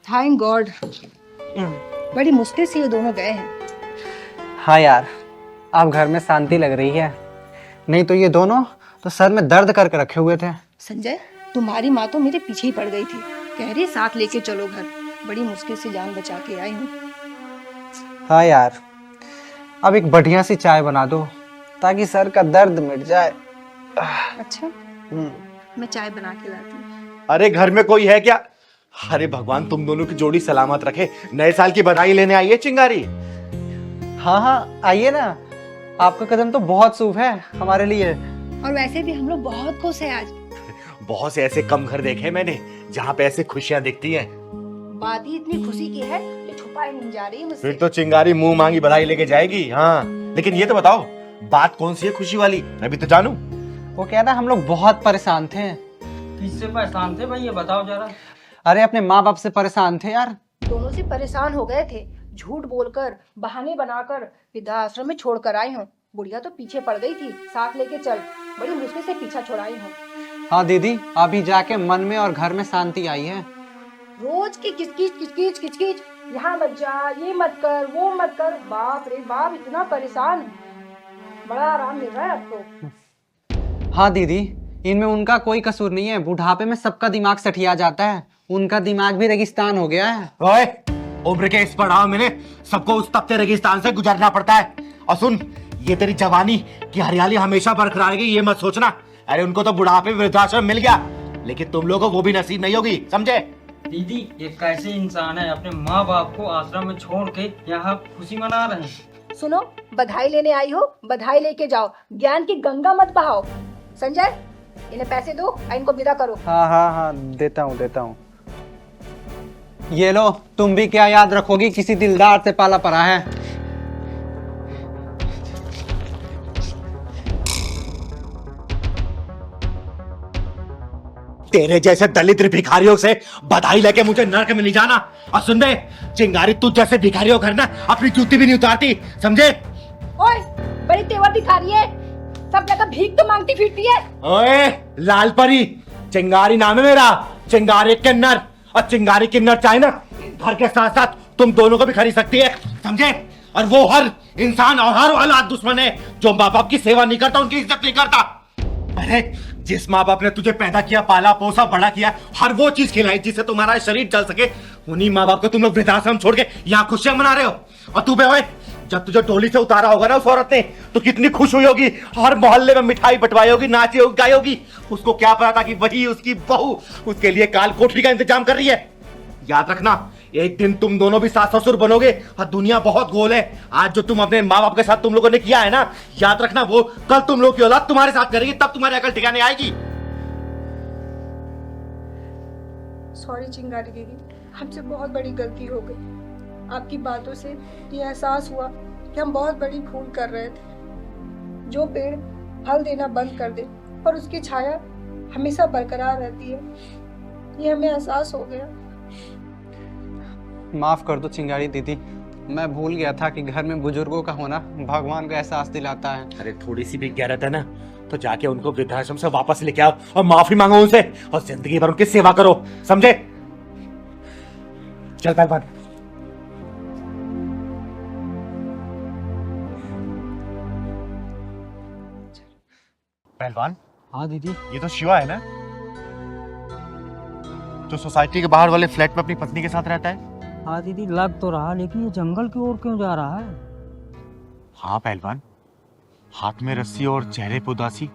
Thank God, बड़ी मुश्किल से ये दोनों गए हैं। हाँ यार, अब घर में शांति लग रही है, नहीं तो ये दोनों तो सर में दर्द करके रखे हुए थे। संजय, तुम्हारी माँ तो मेरे पीछे ही पड़ गई थी, कह रही साथ लेके चलो घर। बड़ी मुश्किल से जान बचा के आई हूँ। हाँ यार, अब एक बढ़िया सी चाय बना दो ताकि सर का दर्द मिट जाए। अच्छा, मैं चाय बना के लाती हूँ। अरे घर में कोई है क्या? अरे भगवान तुम दोनों की जोड़ी सलामत रखे। नए साल की बधाई लेने आई है चिंगारी। हाँ हाँ, आइए ना, आपका कदम तो बहुत शुभ है हमारे लिए। और वैसे भी हम लोग बहुत खुश हैं आज। बहुत से ऐसे कम घर देखे मैंने जहाँ पे ऐसे खुशियां दिखती हैं। बात ही इतनी खुशी की है कि छुपाई नहीं जा रही मुझसे। फिर तो चिंगारी मुंह मांगी बधाई लेके जाएगी। हाँ, लेकिन ये तो बताओ बात कौन सी है खुशी वाली, मैं भी तो जानूं। वो कह रहा हम लोग बहुत परेशान थे। किससे परेशान थे भाई, ये बताओ जरा। अरे अपने माँ बाप से परेशान थे यार। दोनों से परेशान हो गए थे, झूठ बोलकर बहाने बनाकर वृद्धाश्रम में छोड़कर आई हूँ। बुढ़िया तो पीछे पड़ गई थी, साथ लेके चल। बड़ी मुश्किल से पीछा छुड़ाई हूँ। हाँ दीदी, अभी जाके मन में और घर में शांति आई है। रोज की किचकिच, यहाँ मत जा, ये मत कर, वो मत कर। बाप रे बाप, इतना परेशान। बड़ा आराम मिल रहा है अब तो। हाँ दीदी, इनमें उनका कोई कसूर नहीं है। बुढ़ापे में सबका दिमाग सठिया जाता है, उनका दिमाग भी रेगिस्तान हो गया है। ओए, उम्र के इस पड़ाव में सबको उस तपते रेगिस्तान से गुजरना पड़ता है। और सुन, ये तेरी जवानी की हरियाली हमेशा बरकरार रहेगी, ये मत सोचना। अरे उनको तो बुढ़ापे में वृद्धाश्रम मिल गया, लेकिन तुम लोगों को वो भी नसीब नहीं होगी, समझे? दीदी, ये कैसे इंसान है, अपने माँ बाप को आश्रम में छोड़ के यहाँ खुशी मना रहे हैं। सुनो, बधाई लेने आई हो, बधाई लेके जाओ, ज्ञान की गंगा मत बहाओ। संजय, इन्हें पैसे दो और इनको विदा करो। हाँ हाँ हाँ, देता हूँ। ये लो, तुम भी क्या याद रखोगी, किसी दिलदार से पाला पड़ा है। तेरे जैसे दलित भिखारियों से बधाई लेके मुझे नरक में नहीं जाना। और सुन बे चिंगारी, तू जैसे भिखारियों घर ना अपनी जूती भी नहीं उतारती, समझे? ओए, बड़ी तेवर दिखा रही है, सब जगह भीख तो मांगती फिरती है। ओए लाल परी, चिंगारी नाम है मेरा, चिंगारी किन्नर। और चिंगारी किन्नर चाहे ना घर के साथ साथ तुम दोनों को भी खरीद सकती है, समझे? और वो हर इंसान और हर औलाद दुश्मन है जो माँ बाप की सेवा नहीं करता, उनकी इज्जत नहीं करता। अरे जिस माँ बाप ने तुझे पैदा किया, पाला पोसा, बड़ा किया, हर वो चीज खिलाई जिससे तुम्हारा शरीर चल सके, उन्हीं माँ बाप को तुम लोग वृद्धाश्रम छोड़ के यहाँ खुशियां मना रहे हो। और तू बे ओए, जब तुझे डोली से उतारा होगा ना उस औरत ने, तो कितनी खुश हुई होगी, हर मोहल्ले में मिठाई बंटवाई होगी, नाची होगी, गाई होगी। उसको क्या पता था कि वही उसकी बहू उसके लिए काल कोठरी का इंतजाम कर रही है। याद रखना, एक दिन तुम दोनों भी सास ससुर बनोगे। और दुनिया बहुत गोल है, आज जो तुम अपने माँ बाप के साथ तुम लोगों ने किया है ना, याद रखना वो कल तुम लोग की औलाद तुम्हारे साथ करेगी, तब तुम्हारी अकल ठिकाने आएगी। सॉरी चिंगारी दीदी, हमसे बहुत बड़ी गलती हो गई। आपकी बातों से ये एहसास हुआ कि हम बहुत बड़ी भूल कर रहे थे। जो पेड़ फल देना बंद कर दे और उसकी छाया हमेशा बरकरार रहती है, ये हमें एहसास हो गया। माफ कर दो चिंगारी दीदी, मैं भूल गया था कि घर में बुजुर्गों का होना भगवान का एहसास दिलाता है। अरे थोड़ी सी भी गैरत है ना, तो जाके उनको वृद्धाश्रम से वापस लेके आओ और माफी मांगो उनसे, और जिंदगी भर उनकी सेवा करो, समझे? चल पहलवान। पहलवान, हाँ दीदी। ये तो शिवा है ना, जो सोसाइटी के बाहर वाले फ्लैट में अपनी पत्नी के साथ रहता है? हाँ दीदी, लग तो रहा, लेकिन ये जंगल की ओर क्यों जा रहा है? हाँ पहलवान, हाथ में रस्सी और चेहरे पे उदासी।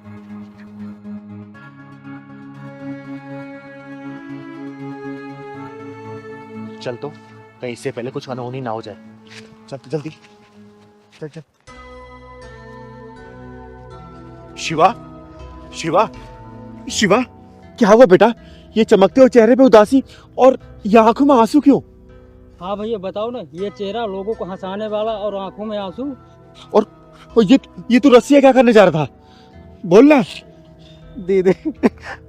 चल तो, कहीं इससे पहले कुछ अनहोनी ना हो जाए। चल तो जल्दी, चल चल। शिवा, शिवा, शिवा, क्या हुआ बेटा? ये चमकते हुए चेहरे पे उदासी और ये आंखों में आंसू क्यों? हाँ भैया बताओ ना, ये चेहरा लोगों को हंसाने वाला और आंखों में आंसू। और ये तू रस्सियाँ क्या करने जा रहा था? बोल ना। दीदी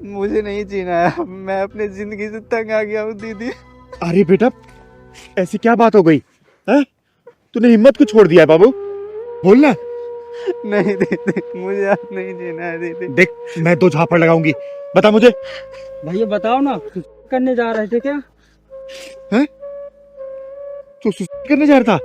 मुझे नहीं जीना है, मैं अपनी जिंदगी से तंग आ गया हूँ दीदी। अरे बेटा, ऐसी क्या बात हो गई है? तूने हिम्मत क्यों छोड़ दिया है बाबू? बोल ना, नहीं दीदी, मुझे अब नहीं जीना है दीदी। देख, मैं 2 झापड़ लगाऊंगी। बता मुझे, भैया बताओ ना, करने जा रहे थे क्या? हैं? तू सुसाइड करने जा रहा था?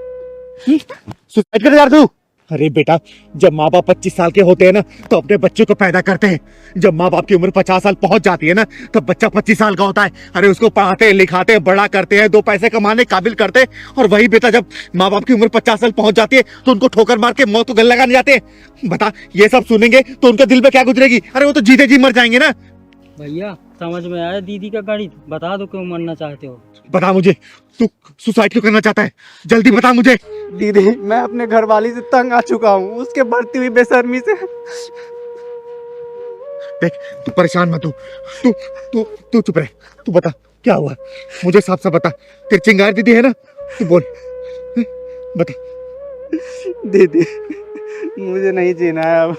सुसाइड करने जा रहा तू? अरे बेटा, जब माँ बाप 25 साल के होते हैं ना, तो अपने बच्चे को पैदा करते हैं। जब माँ बाप की उम्र 50 साल पहुंच जाती है ना, तब बच्चा 25 साल का होता है। अरे उसको पढ़ाते हैं, लिखाते हैं, बड़ा करते हैं, 2 पैसे कमाने काबिल करते हैं। और वही बेटा जब माँ बाप की उम्र 50 साल पहुंच जाती है, तो उनको ठोकर मार के मौत को गले लगाने जाते हैं। बता, ये सब सुनेंगे तो उनके दिल में क्या गुजरेगी? अरे वो तो जीते जी मर जाएंगे ना। भैया समझ में आया दीदी का गणित, बता दो क्यों मरना चाहते हो। बता मुझे, तू सुसाइड क्यों करना चाहता है? जल्दी बता मुझे। दीदी, मैं अपने घर वाली से तंग आ चुका हूँ, उसके बढ़ती हुई बेशर्मी से। देख, तू परेशान मत हो। तू तू तू चुप रह। तू बता क्या हुआ, मुझे साफ साफ बता। तेरी चिंगारी दीदी है ना, तू बोल, बता। दीदी, मुझे नहीं जीना है अब।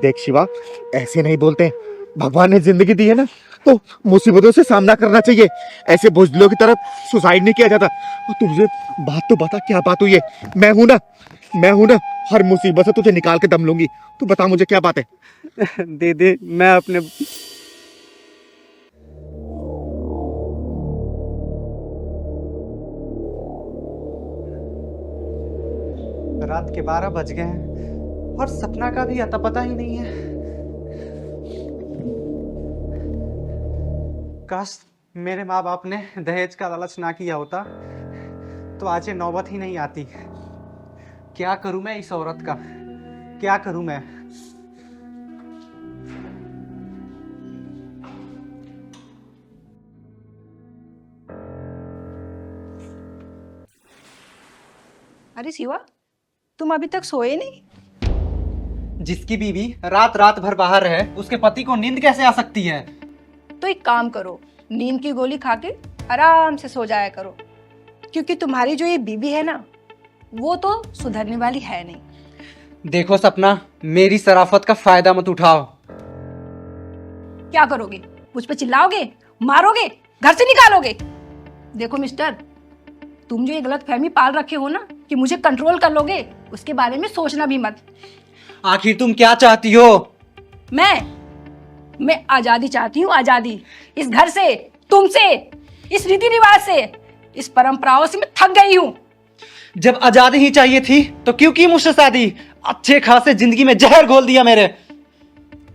देख शिवा, ऐसे नहीं बोलते हैं। भगवान ने जिंदगी दी है ना, तो मुसीबतों से सामना करना चाहिए। ऐसे बुजदिलों की तरफ सुसाइड नहीं किया जाता। और तुझे बात तो बता, क्या बात हुई है? मैं हूं ना, हर मुसीबत से तुझे निकाल के दम लूंगी। तू बता मुझे क्या बात है। दीदी, मैं अपने रात के 12 बज गए हैं और सपना का भी अता पता ही नहीं है। काश मेरे माँ बाप ने दहेज का लालच ना किया होता तो आज ये नौबत ही नहीं आती। क्या करूं मैं इस औरत का, क्या करूं मैं? अरे शिवा, तुम अभी तक सोए नहीं? जिसकी बीवी रात रात भर बाहर है, उसके पति को नींद कैसे आ सकती है? तो एक काम करो, नींद की गोली खा के आराम से सो जाया करो, क्योंकि तुम्हारी जो ये बीबी है ना, वो तो सुधरने वाली है नहीं। देखो सपना, मेरी शराफत का फायदा मत उठाओ। क्या करोगे? मुझ पे चिल्लाओगे, मारोगे, घर से निकालोगे? देखो मिस्टर, तुम जो ये गलत फहमी पाल रखे हो ना कि मुझे कंट्रोल कर लोगे, उसके बारे में सोचना भी मत। आखिर तुम क्या चाहती हो? मैं आजादी चाहती हूँ, आजादी। इस घर से, तुमसे, इस रीति रिवाज से, इस परंपराओं से मैं थक गई हूँ। जब आजादी ही चाहिए थी तो क्यों की मुझसे शादी? अच्छे खासे जिंदगी में जहर घोल दिया मेरे।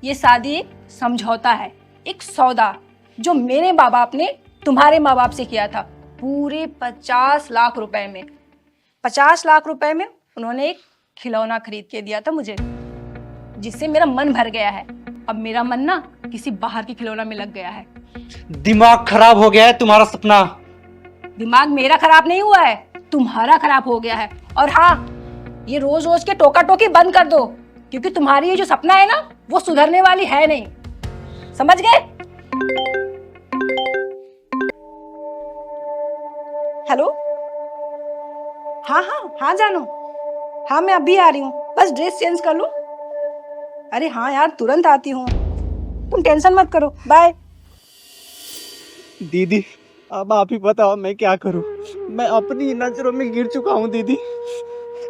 ये शादी एक समझौता है, एक सौदा, जो मेरे माँ बाप ने तुम्हारे माँ बाप से किया था, पूरे 50 लाख रुपए में। 50 लाख रुपए में उन्होंने एक खिलौना खरीद के दिया था मुझे, जिससे मेरा मन भर गया है। अब मेरा मन ना किसी बाहर के खिलौना में लग गया है। दिमाग खराब हो गया है तुम्हारा सपना। दिमाग मेरा खराब नहीं हुआ है, तुम्हारा खराब हो गया है। और हाँ, ये रोज रोज के टोका टोकी बंद कर दो, क्योंकि तुम्हारी ये जो सपना है ना, वो सुधरने वाली है नहीं। समझ गए? हेलो? हाँ जानो, हाँ मैं अभी आ रही हूँ, बस ड्रेस चेंज कर लूं। अरे हाँ यार, तुरंत आती हूँ, तुम टेंशन मत करो, बाय। दीदी, अब आप ही बताओ मैं क्या करूं? मैं अपनी नजरों में गिर चुका हूं दीदी।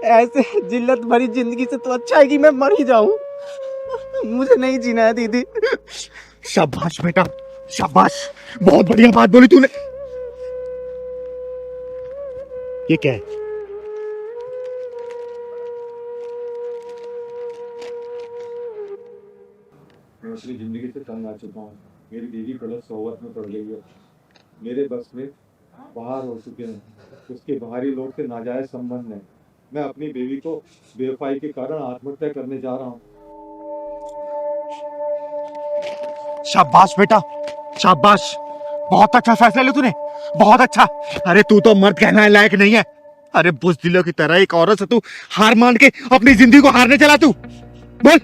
ऐसे जिल्लत भरी जिंदगी से तो अच्छा है कि मैं मर ही जाऊं। मुझे नहीं जीना है दीदी। शाबाश बेटा, शाबाश, बहुत बढ़िया बात बोली तूने। ये क्या है? मैं अपनी जिंदगी से तंग आ चुका हूँ। मेरी बीवी गलत सोहबत में पड़ गई है। मेरे बस में बाहर हो चुके हैं। उसके बाहरी लोग से नाजायज संबंध है। मैं अपनी बीवी को बेवफाई के कारण आत्महत्या करने जा रहा हूँ। शाबाश बेटा, शाबाश, बहुत अच्छा फैसला लिया तूने, बहुत अच्छा। अरे तू तो मर्द कहने लायक नहीं है। अरे बुज़दिलों की तरह एक औरत से तू हार मान के अपनी जिंदगी को हारने चला तू। बोल।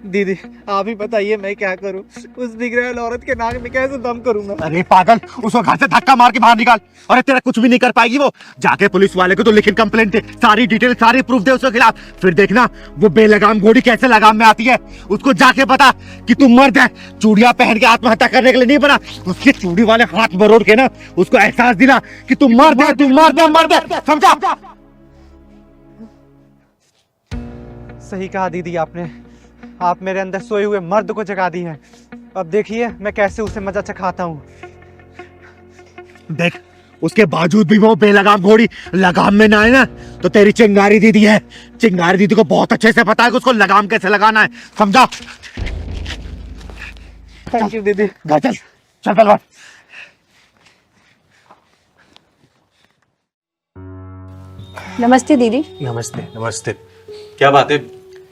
दीदी, आप ही बताइए मैं क्या करूं? उस बिगड़ैल औरत के नाक में कैसे दम करूंगा? अरे पागल, उसको घर से धक्का मार के बाहर निकाल। अरे तेरा कुछ भी नहीं कर पाएगी वो। जाके पुलिस वाले को तो लिखित कंप्लेंट दे, सारी डिटेल, सारी प्रूफ दे उसके खिलाफ। फिर देखना वो बेलगाम घोड़ी कैसे लगाम में आती है। उसको जाके बता कि तू मर्द है, चूड़ियां पहन के आत्महत्या करने के लिए नहीं बना। उसके चूड़ी वाले हाथ मरोड़ के ना उसको एहसास दिला कि तू मर्द है, तू मर्द है, मर्द है, समझा? सही कहा दीदी आपने। आप मेरे अंदर सोए हुए मर्द को जगा दी है। अब देखिए मैं कैसे उसे मजा चखाता हूँ। देख, उसके बावजूद भी वो बेलगाम घोड़ी लगाम में ना आए ना, तो तेरी चिंगारी दीदी है। चिंगारी दीदी को बहुत अच्छे से पता है कि उसको लगाम कैसे लगाना है, समझा? थैंक यू दीदी। चल चल चल पहलवान। नमस्ते दीदी। नमस्ते। नमस्ते। क्या बात है,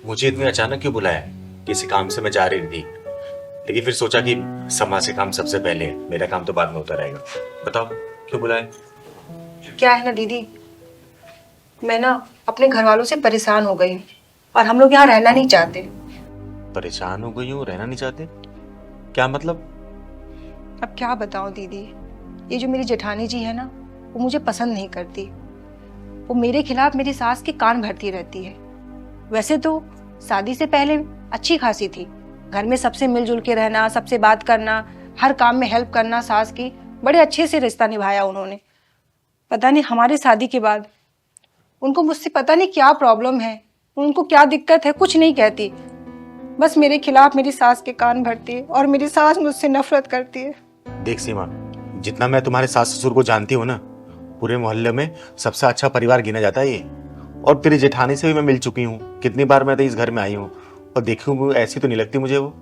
मुझे इतनी अचानक क्यों बुलाया? किसी काम से मैं जा रही थी, लेकिन फिर सोचा कि समाज के काम सबसे पहले है, मेरा काम तो बाद में होता रहेगा। बताओ क्यों बुलाया? क्या है ना दीदी, मैं ना अपने घर वालों से परेशान हो गई हूँ और हम लोग यहाँ रहना नहीं चाहते। परेशान हो गई हूँ, रहना नहीं चाहते? क्या मतलब? अब क्या बताऊँ दीदी, ये जो मेरी जेठानी जी है ना, वो मुझे पसंद नहीं करती। वो मेरे खिलाफ मेरी सास के कान भरती रहती है। वैसे तो शादी से पहले अच्छी खासी थी, घर में सबसे मिलजुल के रहना, सबसे बात करना, हर काम में हेल्प करना, सास की बड़े अच्छे से रिश्ता निभाया उन्होंने। पता नहीं हमारी शादी के बाद उनको मुझसे पता नहीं क्या प्रॉब्लम है, उनको क्या दिक्कत है, कुछ नहीं कहती, बस मेरे खिलाफ मेरी सास के कान भरती है और मेरी सास मुझसे नफरत करती है। देख सीमा, जितना मैं तुम्हारे सास ससुर को जानती हूँ ना, पूरे मोहल्ले में सबसे अच्छा परिवार गिना जाता है ये। और तेरी जेठानी से भी मैं मिल चुकी हूँ, कितनी बार मैं तो इस घर में आई हूँ, और देखी हूँ, ऐसी तो नहीं लगती मुझे वो।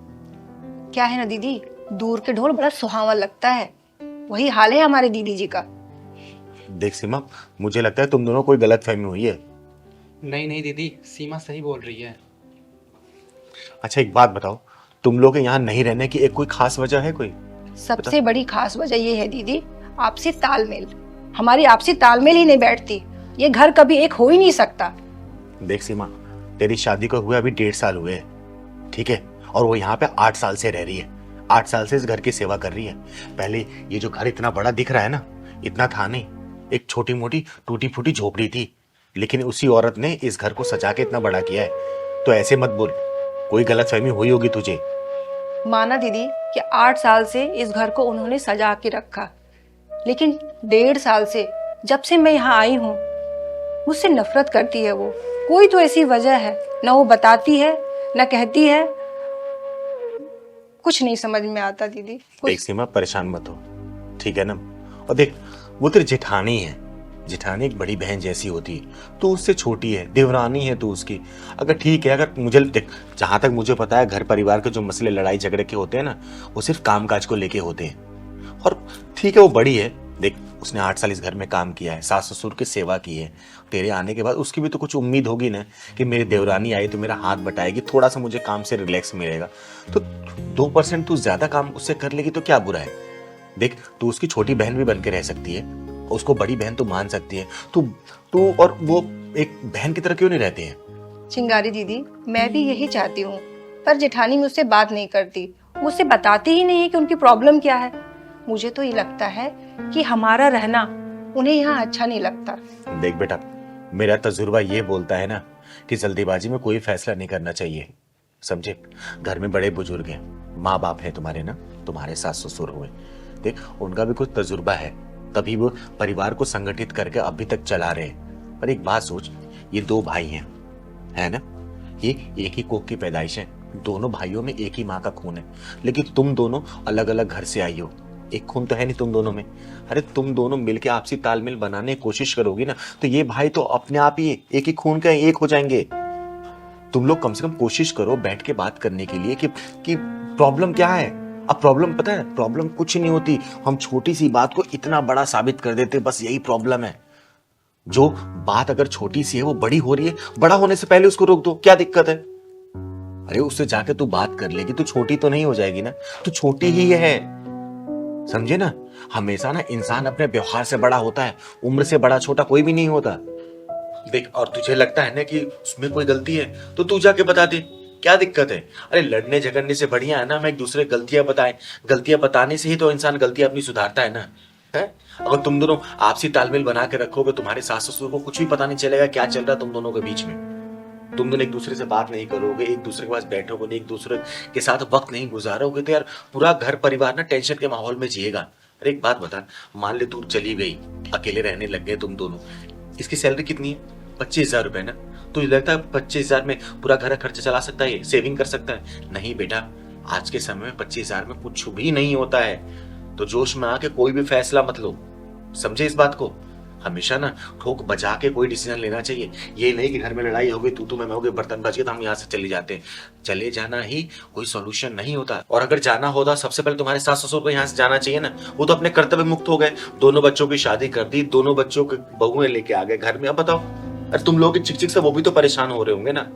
क्या है ना दीदी, दूर के ढोल बड़ा सुहावा लगता है, वही हाल है हमारे दीदी जी का। देख सीमा, मुझे लगता है तुम दोनों कोई गलतफहमी हुई है। नहीं नहीं दीदी, सीमा सही बोल रही है। अच्छा एक बात बताओ, तुम लोग के यहाँ नहीं रहने की एक कोई खास वजह है कोई? सबसे बड़ी खास वजह ये है दीदी, आपसी तालमेल। हमारी आपसी तालमेल ही नहीं बैठती, ये घर कभी एक हो ही नहीं सकता। देख सीमा, तेरी शादी को हुए अभी 1.5 साल हुए, ठीक है, और वो यहाँ पे 8 साल से रह रही है। 8 साल से इस घर की सेवा कर रही है। पहले ये जो घर इतना बड़ा दिख रहा है ना, इतना था नहीं, एक छोटी मोटी टूटी फूटी झोपड़ी थी, लेकिन उसी औरत ने इस घर को सजा के इतना बड़ा किया है। तो ऐसे मत बोल, कोई गलतफहमी हुई होगी तुझे। माना दीदी कि 8 साल से इस घर को उन्होंने सजा के रखा, लेकिन 1.5 साल से जब से मैं यहाँ आई हूँ मुझसे नफरत करती है वो। कोई तो ऐसी वजह है, ना वो बताती है ना कहती है, कुछ नहीं समझ में आता दीदी। देख सीमा, परेशान मत हो, ठीक है ना? और देख, वो तेरी जेठानी है, जेठानी एक बड़ी बहन जैसी होती है, तो उससे छोटी है, देवरानी है तू उसकी। अगर ठीक है, अगर मुझे देख, जहां तक मुझे पता है, घर परिवार के जो मसले लड़ाई झगड़े के होते हैं ना, वो सिर्फ काम काज को लेके होते हैं। और ठीक है, वो बड़ी है, देख उसने 8 साल इस घर में काम किया है, सास ससुर की सेवा की है। तेरे आने के बाद उसकी भी तो कुछ उम्मीद होगी ना कि मेरी देवरानी आई तो मेरा हाथ बटाएगी, थोड़ा सा मुझे काम से रिलैक्स मिलेगा। तो 2% तू ज्यादा काम उससे कर लेगी तो क्या बुरा है? देख, तू उसकी छोटी बहन भी बन के रह सकती है, उसको बड़ी बहन तो मान सकती है। तू और वो एक बहन की तरह क्यों नहीं रहते हैं? चिंगारी दीदी, मैं भी यही चाहती हूँ, पर जेठानी मुझसे बात नहीं करती, मुझसे बताती ही नहीं है कि उनकी प्रॉब्लम क्या है। मुझे तो ये लगता है कि हमारा रहना उन्हें यहाँ अच्छा नहीं लगता। देख बेटा, मेरा तजुर्बा ये बोलता है ना कि जल्दीबाजी में कोई फैसला नहीं करना चाहिए, समझे? घर में बड़े बुजुर्ग हैं, माँ बाप है तुम्हारे ना, तुम्हारे सास ससुर हुए, देख उनका भी कुछ तजुर्बा है, तभी वो परिवार को संगठित करके अभी तक चला रहे हैं। पर एक बात सोच, ये 2 भाई हैं, है ना? ये एक ही कोख की पैदाइश है, दोनों भाइयों में एक ही माँ का खून है, लेकिन तुम दोनों अलग अलग घर से आई हो, एक खून तो है नहीं तुम दोनों में। अरे तुम दोनों मिलके आपसी तालमेल बनाने की कोशिश करोगी ना, तो ये भाई तो अपने आप ही एक ही खून के एक हो जाएंगे। तुम लोग कम से कम कोशिश करो बैठ के बात करने के लिए कि प्रॉब्लम क्या है। अब प्रॉब्लम पता है, प्रॉब्लम कुछ नहीं होती, हम छोटी सी बात को इतना बड़ा साबित कर देते, बस यही प्रॉब्लम है। जो बात अगर छोटी सी है वो बड़ी हो रही है, बड़ा होने से पहले उसको रोक दो, क्या दिक्कत है? अरे उससे जाके तू बात कर लेगी तो छोटी तो नहीं हो जाएगी ना, तो छोटी ही है, समझे ना? हमेशा ना इंसान अपने व्यवहार से बड़ा होता है, उम्र से बड़ा छोटा कोई भी नहीं होता। देख, और तुझे लगता है ना कि उसमें कोई गलती है तो तू जाके बता दे, क्या दिक्कत है? अरे लड़ने झगड़ने से बढ़िया है ना हम एक दूसरे गलतियां बताएं, गलतियां बताने से ही तो इंसान गलतियां अपनी सुधारता है ना, है? अगर तुम दोनों आपसी तालमेल बना के रखोगे, तुम्हारे सास ससुर को कुछ भी पता नहीं चलेगा क्या चल रहा है तुम दोनों के बीच में। तुम दोनों एक दूसरे से बात नहीं करोगे, एक दूसरे के पास बैठोगे नहीं, एक दूसरे के साथ वक्त नहीं गुजारोगे, तो यार पूरा घर परिवार ना टेंशन के माहौल में जिएगा। अरे एक बात बता, मान ले तू चली गई, अकेले रहने लग गए तुम दोनों, इसकी सैलरी कितनी है? 25,000 रुपए ना। तुझे लगता है 25,000 में पूरा घर का खर्चा चला सकता है, सेविंग कर सकता है? नहीं बेटा, आज के समय में 25,000 में कुछ भी नहीं होता है। तो जोश में आके कोई भी फैसला मत लो, समझे इस बात को। हमेशा ना ठोक बजा के कोई डिसीजन लेना चाहिए। ये नहीं कि घर में लड़ाई हो गई, तू मैं हो गए, बर्तन बच गए तो हम यहाँ से चले जाते हैं। चले जाना ही कोई सॉल्यूशन नहीं होता। और अगर जाना होता सबसे पहले तुम्हारे सास ससुर को यहाँ से जाना चाहिए ना। वो तो अपने कर्तव्य मुक्त हो गए, दोनों बच्चों की शादी कर दी, दोनों बच्चों के बहुएं लेके आ गए घर में। अब बताओ, अरे तुम लोग की चिक चिक से वो भी तो परेशान हो रहे होंगे ना।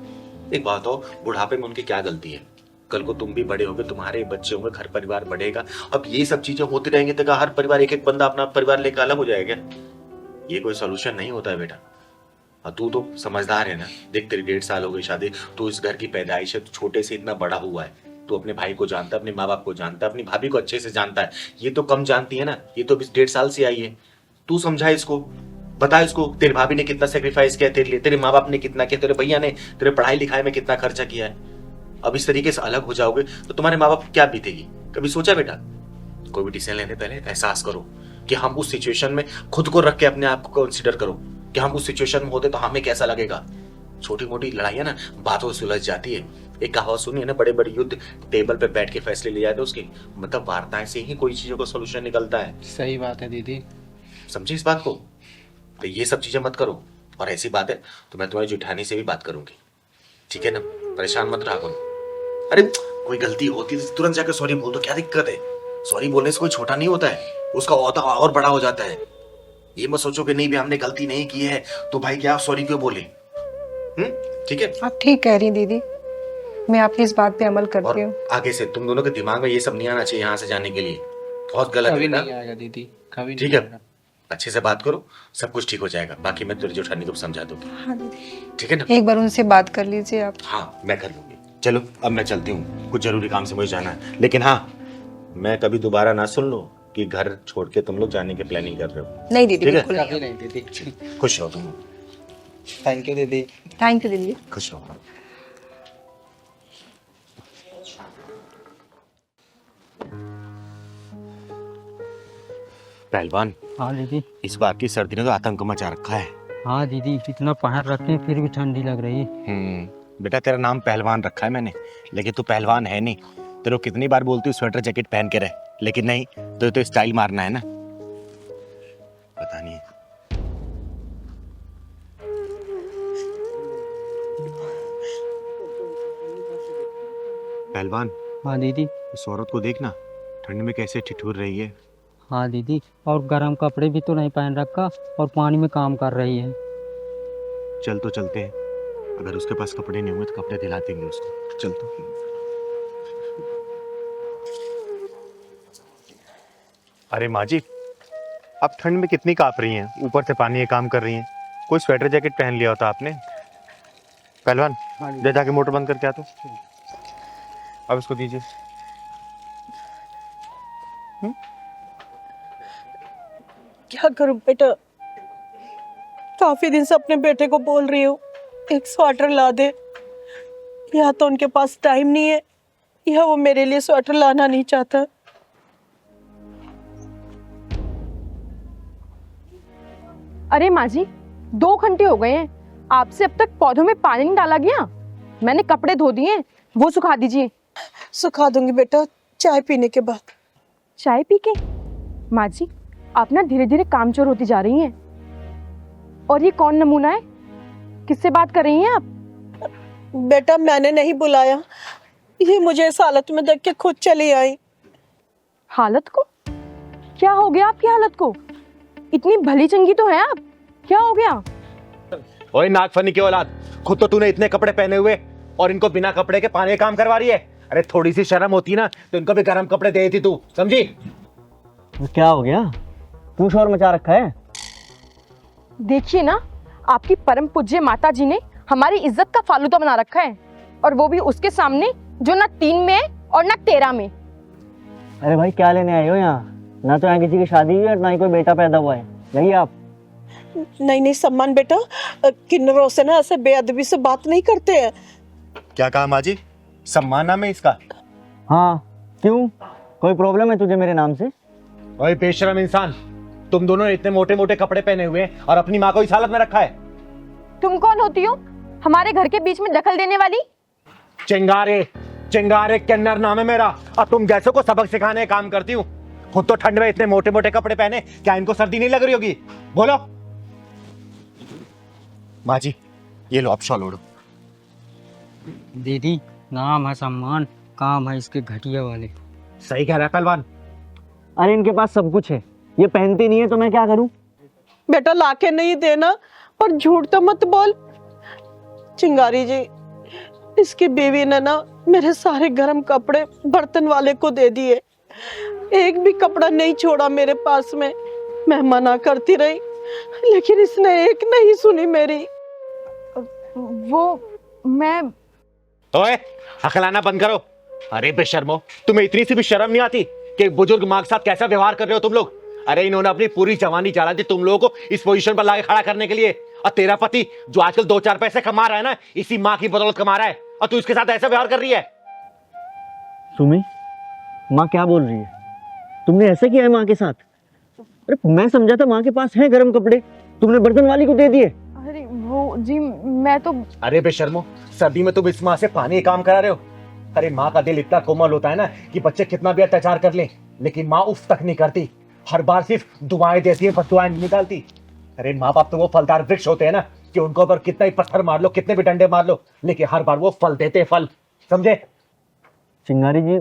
एक बात हो, बुढ़ापे में उनकी क्या गलती है? कल को तुम भी बड़े होगे, तुम्हारे बच्चे होंगे, घर परिवार बढ़ेगा। अब ये सब चीजें होती रहेंगी तो हर परिवार एक एक बंदा अपना परिवार लेकर अलग हो जाएगा। ये कोई सोल्यूशन नहीं होता है बेटा। और तू तो समझदार है ना, देख तेरी 1.5 साल हो गई शादी, तू इस घर की पैदाइश है, तू छोटे से इतना बड़ा हुआ है, तू अपने भाई को जानता है, अपने माँ बाप को जानता है, अपनी भाभी को अच्छे से जानता है। ये तो कम जानती है ना, ये तो अभी 1.5 साल से आई है। तू समझा इसको, बता इसको तेरी भाभी ने कितना सेक्रीफाइस किया तेरे लिए, तेरे माँ बाप ने कितना किया, तेरे भैया ने तेरे पढ़ाई लिखाई में कितना खर्चा किया है। अब इस तरीके से अलग हो जाओगे तो तुम्हारे माँ बाप की क्या बीतेगी? कभी सोचा बेटा? कोई भी डिसीजन लेने पहले एहसास करो कि हम उस सिचुएशन में खुद को रख के अपने आप को कंसीडर करो कि हम उस सिचुएशन में होते तो हमें कैसा लगेगा। छोटी मोटी लड़ाइयां ना बातों से सुलझ जाती है। एक कहावत सुनी है ना, बड़े बड़े युद्ध टेबल पे बैठ के फैसले ले जाते उसके, मतलब वार्ताएं से ही कोई चीजों का सोल्यूशन निकलता है। सही बात है दीदी। समझे इस बात को? तो ये सब चीजें मत करो। और ऐसी बात है तो मैं तुम्हारी जेठानी से भी बात करूंगी, ठीक है ना? परेशान मत रहा करो। अरे कोई गलती होती तो तुरंत जाकर सॉरी बोल दो, क्या दिक्कत है? सॉरी बोलने से कोई छोटा नहीं होता है, उसका औहदा और बड़ा हो जाता है। ये मत सोचो कि नहीं भी हमने गलती नहीं की है तो भाई क्या सॉरी क्यों बोले। ठीक है? आप ठीक कह रही दीदी, मैं आपकी इस बात पे अमल करती और हूँ। आगे से तुम दोनों के दिमाग में ये सब नहीं आना चाहिए यहाँ से जाने के लिए, बहुत गलत कभी है ना। नहीं आएगा दीदी, कभी ठीक नहीं है, अच्छे से बात करो, सब कुछ ठीक हो जाएगा। बाकी मैं तेरी जेठानी को समझा दूंगी, हाँ दीदी, ठीक है ना? एक बार उनसे बात कर लीजिए आप। हाँ मैं कर लूंगी। चलो अब मैं चलती हूँ, कुछ जरूरी काम से मुझे जाना है। लेकिन हाँ, मैं कभी दोबारा ना सुन लो कि घर छोड़ के तुम लोग जाने की प्लानिंग कर रहे हो। नहीं दीदी, ठीक है? बिल्कुल कभी नहीं। नहीं दीदी। खुश रहो तुम, थैंक यू दीदी। थैंक यू दीदी। खुश रहो। पहलवान, हाँ दीदी। इस बार की सर्दी ने तो आतंक मचा रखा है। हाँ दीदी, इतना पहन रखे हैं फिर भी ठंडी लग रही है। बेटा तेरा नाम पहलवान रखा है मैंने, लेकिन तू पहलवान है नहीं। तेरे को कितनी बार बोलती हूँ स्वेटर जैकेट पहन के रहे, लेकिन नहीं, तो स्टाइल मारना है ना। पता नहीं। पहलवान, हाँ दीदी। इस औरत को देखना, ठंड में कैसे ठिठुर रही है। हाँ दीदी, और गर्म कपड़े भी तो नहीं पहन रखा और पानी में काम कर रही है। चल तो चलते हैं, अगर उसके पास कपड़े नहीं होंगे तो कपड़े दिला देंगे उसको। चल तो। अरे माँ जी, आप ठंड में कितनी कांप रही हैं, ऊपर से पानी ये काम कर रही हैं। कोई स्वेटर जैकेट पहन लिया होता आपने। पहलवान, जा जाके मोटर बंद करके आ तो। अब इसको दीजिए। क्या करूं बेटा, काफी दिन से अपने बेटे को बोल रही हूँ एक स्वेटर ला दे, या तो उनके पास टाइम नहीं है या वो मेरे लिए स्वेटर लाना नहीं चाहता। अरे माँ जी, 2 घंटे हो गए हैं, आपसे अब तक पौधों में पानी नहीं डाला गया। मैंने कपड़े धो दिए, वो सुखा दीजिए। सुखा दूंगी बेटा, चाय पीने के बाद। चाय पी के? माँ जी, आप ना धीरे धीरे कामचोर होती जा रही हैं। और ये कौन नमूना है, किससे बात कर रही हैं आप? बेटा मैंने नहीं बुलाया, ये मुझे इस हालत में देख के खुद चली आई। हालत को? क्या हो गया आपकी हालत को? इतनी भली चंगी तो है आप, क्या हो गया? ओए नागफनी की औलाद, खुद तो तूने इतने कपड़े पहने हुए और इनको बिना कपड़े के पानी काम करवा रही है। अरे थोड़ी सी शर्म होती ना तो इनको भी गर्म कपड़े दे देती तू, समझी? क्या हो गया, तू शोर मचा रखा है? देखिए ना, आपकी परम पूज्य माता जी ने हमारी इज्जत का फालूदा बना रखा है, और वो भी उसके सामने जो ना 3 में है और ना 13 में। अरे भाई, क्या लेने आए हो यहाँ? ना तो यहाँ किसी की शादी हुई है और ना ही कोई बेटा पैदा हुआ है। यही आप? नहीं सम्मान बेटा, किन्नरों से ना ऐसे बेअदबी से बात नहीं करते हैं। क्या कहा माँ जी? सम्मान नाम है इसका? हाँ, क्यों, कोई प्रॉब्लम है तुझे मेरे नाम से? ओए बेशरम इंसान, तुम दोनों ने इतने मोटे मोटे कपड़े पहने हुए हैं और अपनी माँ को इस हालत में रखा है। तुम कौन होती हो हमारे घर के बीच में दखल देने वाली? चिंगारे चिंगारे किन्नर नाम है मेरा, और तुम जैसे को सबक सिखाने का काम करती हूँ। खुद तो ठंड में इतने मोटे मोटे कपड़े पहने, क्या इनको सर्दी नहीं लग रही होगी? बोलो। माँ जी ये लो, आप शॉल ओढ़ो। दीदी नाम है सम्मान, काम है इसके घटिया वाले। सही कह रहा है पहलवान। अरे इनके पास सब कुछ है, ये पहनती नहीं है तो मैं क्या करूं? बेटा लाके नहीं देना, पर झूठ तो मत बोल। चिंगारी जी, इसकी बीवी ने ना मेरे सारे गर्म कपड़े बर्तन वाले को दे दिए, एक भी कपड़ा नहीं छोड़ा मेरे पास में। मैं मना करती रही, लेकिन इसने एक नहीं सुनी मेरी। वो मैं ओए हकलाना बंद करो। अरे बेशर्मो, तुम्हें इतनी सी भी शर्म नहीं आती कि बुजुर्ग माँ के साथ कैसा व्यवहार कर रहे हो तुम लोग? अरे इन्होंने अपनी पूरी जवानी चला दी तुम लोगों को इस पोजीशन पर लाके खड़ा करने के लिए, और तेरा पति जो आजकल 2-4 पैसे कमा रहा है ना, इसी माँ की बदौलत कमा रहा है, और तू इसके साथ ऐसा व्यवहार कर रही है। सुमी, माँ क्या बोल रही है? तुमने ऐसा किया है माँ के साथ? अरे मैं समझा था माँ के पास है गर्म कपड़े, तुमने बर्तन वाली को दे दिए। अरे वो जी, मैं तो अरे बेशर्मो, सर्दी में तुम इस माँ से पानी काम करा रहे हो। अरे माँ का दिल इतना कोमल होता है ना कि बच्चे कितना भी अत्याचार कर लें, लेकिन माँ उफ तक नहीं करती। हर बार सिर्फ दुआएं देती है, पर दुआएं नहीं निकालती। अरे माँ बाप तो वो फलदार वृक्ष होते हैं ना कि उनको ऊपर कितना ही पत्थर मार लो, कितने भी डंडे मार लो, लेकिन हर बार वो फल देते फल, समझे? चिंगारी जी,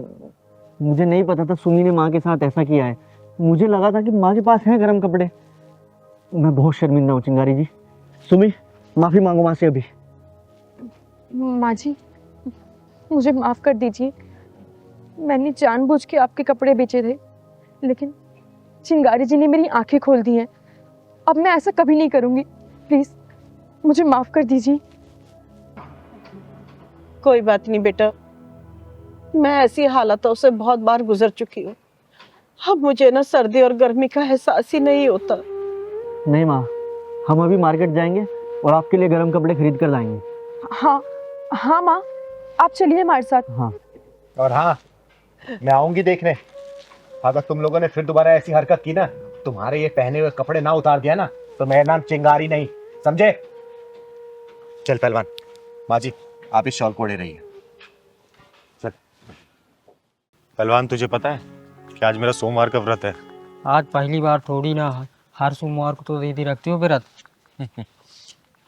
मुझे नहीं पता था सुमी ने माँ के साथ ऐसा किया है। मुझे लगा था कि माँ के पास है गर्म कपड़े। मैं बहुत शर्मिंदा हूँ चिंगारी जी। सुमी, माफी मांगो माँ से अभी। माँ जी मुझे माफ कर दीजिए, मैंने जानबूझ के आपके कपड़े बेचे थे, लेकिन चिंगारी जी ने मेरी आंखें खोल दी हैं। अब मैं ऐसा कभी नहीं करूंगी, प्लीज मुझे माफ कर दीजिए। कोई बात नहीं बेटा, मैं ऐसी हालातों से बहुत बार गुजर चुकी हूँ। अब मुझे ना सर्दी और गर्मी का एहसास ही नहीं होता। नहीं माँ, हम अभी मार्केट जाएंगे और आपके लिए गर्म कपड़े खरीद कर लाएंगे। हाँ हाँ माँ, आप चलिए हमारे साथ। हाँ, और हाँ, मैं आऊंगी देखने। अगर तुम लोगों ने फिर दोबारा ऐसी हरकत की ना, तुम्हारे ये पहने हुए कपड़े ना उतार दिया ना, तो मेरा नाम चिंगारी नहीं, समझे? चल पहलवान। माँ जी आप इस शॉल को ओढ़े रहिए। चल पहलवान, तुझे पता है कि आज मेरा सोमवार का व्रत है? आज पहली बार थोड़ी ना, हर सोमवार को तो दीदी रखती हो व्रत।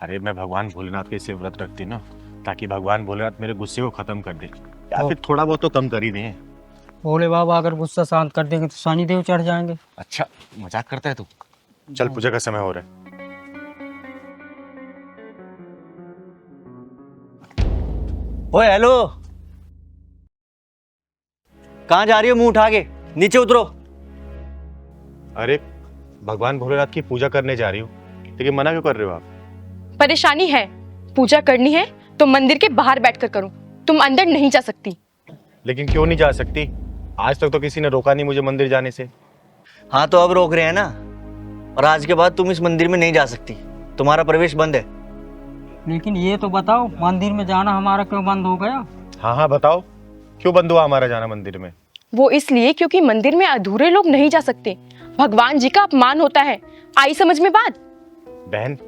अरे मैं भगवान भोलेनाथ के इसे व्रत रखती ना, ताकि भगवान भोलेनाथ मेरे गुस्से को खत्म कर दे, या फिर थोड़ा बहुत तो कम कर ही दें। भोले बाबा अगर गुस्सा शांत कर देंगे तो शनि देव चढ़ जाएंगे। अच्छा मजाक करता है तू? चल पूजा का समय हो रहा है। ओए हेलो, कहाँ जा रही हो मुंह उठा के? नीचे उतरो। अरे भगवान भोलेनाथ की पूजा करने जा रही हूँ, लेकिन मना क्यों कर रहे हो आप? परेशानी है, पूजा करनी है तो मंदिर के बाहर बैठकर करूं, तुम अंदर नहीं जा सकती। लेकिन क्यों नहीं जा सकती? आज तक तो किसी ने रोका नहीं मुझे मंदिर जाने से। हाँ तो अब रोक रहे हैं ना, और आज के बाद तुम इस मंदिर में नहीं जा सकती, तुम्हारा प्रवेश बंद है। लेकिन ये तो बताओ, मंदिर में जाना हमारा क्यों बंद हो गया? हाँ हाँ बताओ, क्यों बंद हुआ हमारा जाना मंदिर में? वो इसलिए क्योंकि मंदिर में अधूरे लोग नहीं जा सकते, भगवान जी का अपमान होता है। आई समझ में बात? बहन,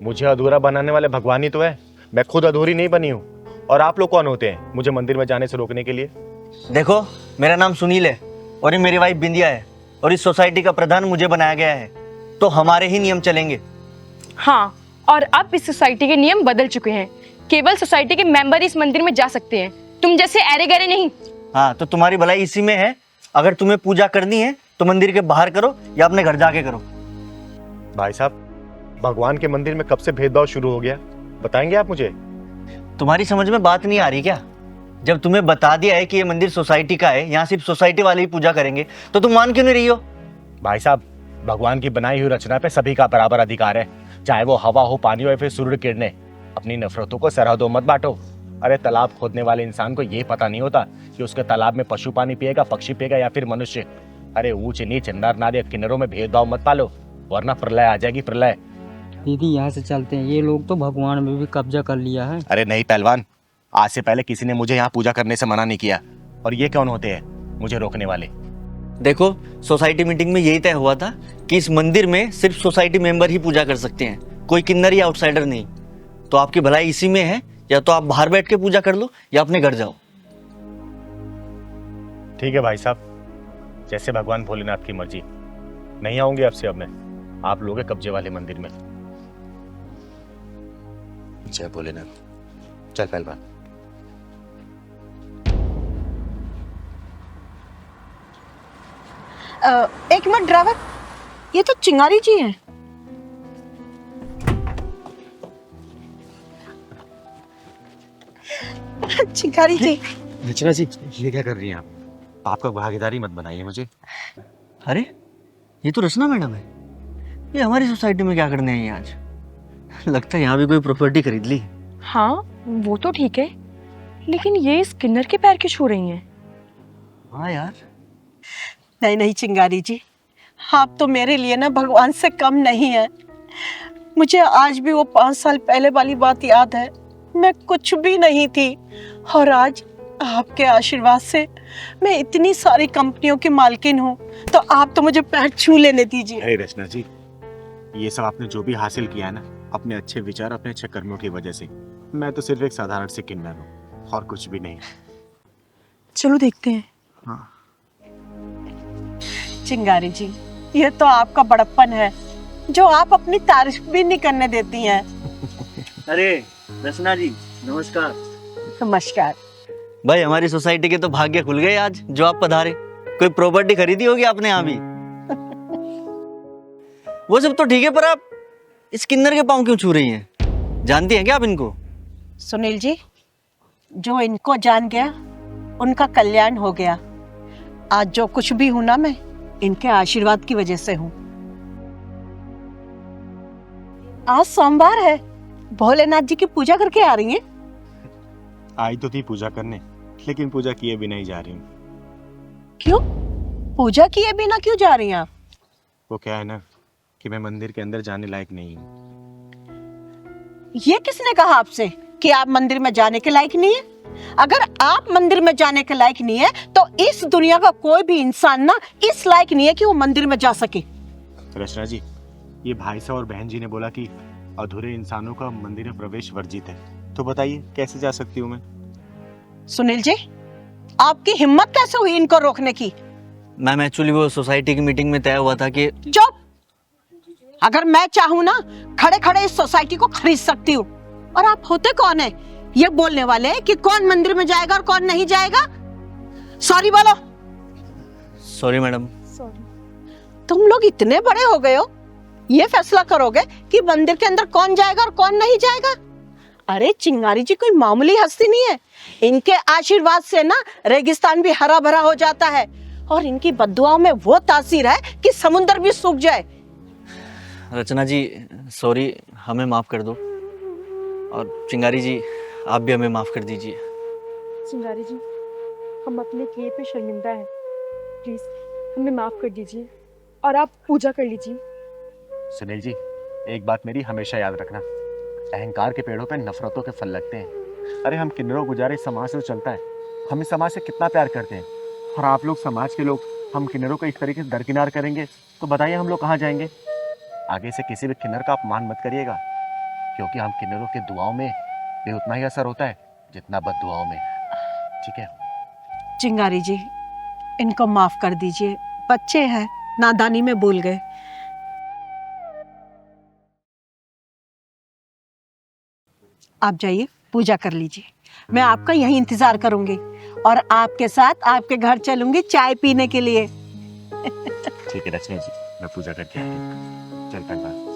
मुझे अधूरा बनाने वाले भगवान ही तो है, मैं खुद अधूरी नहीं बनी हूँ। और आप लोग कौन होते हैं मुझे मंदिर में जाने से रोकने के लिए? देखो, मेरा नाम सुनील है और ये मेरी वाइफ बिंदिया है, और इस सोसाइटी का प्रधान मुझे बनाया गया है, तो हमारे ही नियम चलेंगे। हाँ, और अब इस सोसाइटी के नियम बदल चुके हैं, केवल सोसाइटी के मेंबर इस मंदिर में जा सकते हैं, तुम जैसे अरे गरे नहीं। हाँ तो तुम्हारी भलाई इसी में है, अगर तुम्हें पूजा करनी है तो मंदिर के बाहर करो या अपने घर जाके करो। भाई साहब, भगवान के मंदिर में कब से भेदभाव शुरू हो गया, बताएंगे आप मुझे? तुम्हारी समझ में बात नहीं आ रही क्या? जब तुम्हें बता दिया है कि ये मंदिर सोसाइटी का है, यहाँ सिर्फ सोसाइटी वाले ही पूजा करेंगे, तो तुम मान क्यों नहीं रही हो? भाई साहब, भगवान की बनाई हुई रचना पे सभी का बराबर अधिकार है, चाहे वो हवा हो, पानी हो या फिर सूर्य किरणें। अपनी नफरतों को सरहदों मत बांटो। अरे तालाब खोदने वाले इंसान को ये पता नहीं होता कि उसके तालाब में पशु पानी पिएगा, पक्षी पिएगा या फिर मनुष्य। अरे ऊंच नीच, नर नारी, किन्नरों में भेदभाव मत पालो, वरना प्रलय आ जाएगी, प्रलय। दीदी यहाँ से चलते हैं, ये लोग तो भगवान में भी कब्जा कर लिया है। अरे नहीं पहलवान, आज से पहले किसी ने मुझे यहाँ पूजा करने से मना नहीं किया, और ये कौन होते हैं मुझे रोकने वाले? देखो, सोसाइटी मीटिंग में यही तय हुआ था कि इस मंदिर में सिर्फ सोसाइटी मेंबर ही पूजा कर सकते हैं, कोई किन्नर या आउटसाइडर नहीं। तो आपकी भलाई इसी में है, या तो आप बाहर बैठ के पूजा कर लो या अपने घर जाओ। ठीक है भाई साहब, जैसे भगवान भोलेनाथ की मर्जी। नहीं आऊंगी आपसे अब मैं आप लोगों के कब्जे वाले मंदिर में। जय भोलेनाथ। चल पहलवान। एक मिनट ड्राइवर, ये तो चिंगारी जी हैं। चिंगारी जी। रचना जी, ये क्या कर रही हैं आप? आपका भागीदारी मत बनाइए मुझे। अरे ये तो रचना मैडम है। ये हमारी सोसाइटी में क्या करने आई आज? लगता है यहाँ भी कोई प्रॉपर्टी खरीद ली। हाँ वो तो ठीक है, लेकिन ये स्किनर के पैर क्यों छू रही हैं? हाँ यार। नहीं नहीं चिंगारी जी, आप तो मेरे लिए ना भगवान से कम नहीं है। मुझे आज भी वो 5 साल पहले वाली बात याद है। मैं कुछ भी नहीं थी और आज आपके आशीर्वाद से मैं इतनी सारी कंपनियों की मालकिन हूँ। तो आप तो मुझे पैर छू लेने दीजिए। अरे रचना जी, ये सब आपने जो भी हासिल किया है ना, अपने अच्छे विचार, अपने अच्छे कर्मों की वजह से। मैं तो सिर्फ एक साधारण से किन्नर हूँ और कुछ भी नहीं। चलो देखते हैं। हाँ। चिंगारी जी, ये तो आपका बड़प्पन है जो आप अपनी तारीफ भी नहीं करने देती हैं। अरे रचना जी नमस्कार। नमस्कार। भाई हमारी सोसाइटी के तो भाग्य खुल गए आज जो आप पधारे। कोई प्रॉपर्टी खरीदी होगी आपने यहाँ भी? वो सब तो ठीक है, पर आप इस किन्नर के पांव क्यों छू रही हैं? जानती हैं क्या आप इनको? सुनील जी, जो इनको जान गया उनका कल्याण हो गया। आज जो कुछ भी हूं ना, मैं इनके आशीर्वाद की वजह से हूँ। आज सोमवार है, भोलेनाथ जी की पूजा करके आ रही हैं? आई तो थी पूजा करने, लेकिन पूजा किए बिना ही जा रही हूँ। क्यों? पूजा किए बिना क्यों जा रही हैं आप? वो क्या है ना कि मैं मंदिर के अंदर जाने लायक नहीं हूँ। ये किसने कहा आपसे कि आप मंदिर में जाने के लायक नहीं है? अगर आप मंदिर में जाने के लायक नहीं है तो इस दुनिया का कोई भी इंसान ना इस लायक नहीं है कि वो मंदिर में जा सके। रचना जी, ये भाई साहब और बहन जी ने बोला कि अधूरे इंसानों का मंदिर में प्रवेश वर्जित है, तो बताइए कैसे जा सकती हूँ मैं? सुनील जी, आपकी हिम्मत कैसे हुई इनको रोकने की? मैम एक्चुअली वो सोसाइटी की मीटिंग में तय हुआ था कि चुप! अगर मैं चाहूँ ना, खड़े खड़े इस सोसाइटी को खरीद सकती हूँ। और आप होते कौन है ये बोलने वाले कि कौन मंदिर में जाएगा और कौन नहीं जाएगा? सॉरी बोलो। Sorry madam. तुम लोग इतने बड़े हो गए हो, ये फैसला करोगे कि मंदिर के अंदर कौन जाएगा और कौन नहीं जाएगा? अरे चिंगारी जी कोई मामूली हस्ती नहीं है। इनके आशीर्वाद से ना रेगिस्तान भी हरा भरा हो जाता है और इनकी बद्दुआओं में वो तासीर है कि समुद्र भी सूख जाए। रचना जी सॉरी, हमें माफ कर दो। और चिंगारी जी आप भी हमें माफ कर दीजिए। चिंगारी जी, हम अपने किए पे शर्मिंदा हैं। प्लीज हमें माफ कर दीजिए और आप पूजा कर लीजिए। सुनील जी, एक बात मेरी हमेशा याद रखना, अहंकार के पेड़ों पे नफरतों के फल लगते हैं। अरे हम किन्नरों गुजारे समाज से चलता है, हम इस समाज से कितना प्यार करते हैं, और आप लोग समाज के लोग हम किन्नरों को इस तरीके से दरकिनार करेंगे तो बताइए हम लोग कहाँ जाएंगे? आगे से किसी भी किन्नर का अपमान मत करिएगा, क्योंकि हम किन्नरों के दुआओं में भी उतना ही असर होता है जितना बद दुआओं में। ठीक है? चिंगारी जी, इनको माफ कर दीजिए, बच्चे हैं, नादानी में भूल गए। आप जाइए, पूजा कर लीजिए। मैं आपका यहीं इंतजार करूंगी और आपके साथ आपके घर चलूंगी चाय पीने के लिए। ठीक है रचना जी, मैं पूजा करके आती हूँ। चलता हूँ।